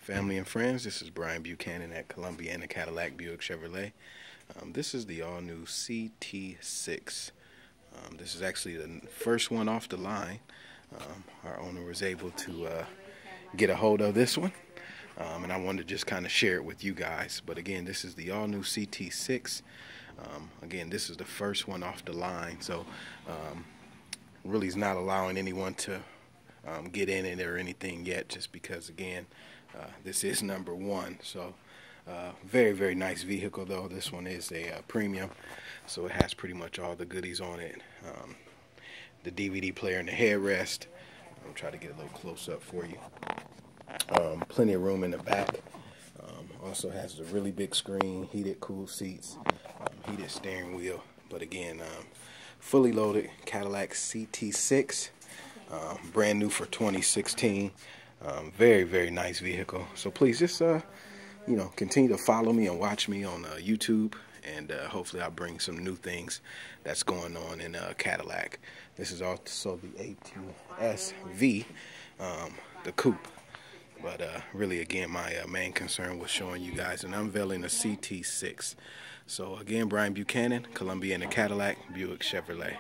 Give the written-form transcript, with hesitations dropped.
Family and friends, this is Brian Buchanan at Columbiana Cadillac Buick Chevrolet. This is the all-new CT6. This is actually the first one off the line. Our owner was able to get a hold of this one, and I wanted to just kind of share it with you guys. But again, this is the all-new CT6. Again, this is the first one off the line, so really is not allowing anyone to get in it or anything yet, just because again this is number one. So very, very nice vehicle, though. This one is a premium, so it has pretty much all the goodies on it. The DVD player and the headrest. I'll try to get a little close up for you. Plenty of room in the back. Also has a really big screen, heated cooled seats, heated steering wheel. But again, fully loaded Cadillac CT6, brand new for 2016. Very, very nice vehicle. So please just continue to follow me and watch me on YouTube, and hopefully I'll bring some new things that's going on in Cadillac. This is also the ATS-V, the coupe. But really, again, my main concern was showing you guys and unveiling a CT6. So again, Brian Buchanan, Columbiana Cadillac Buick Chevrolet.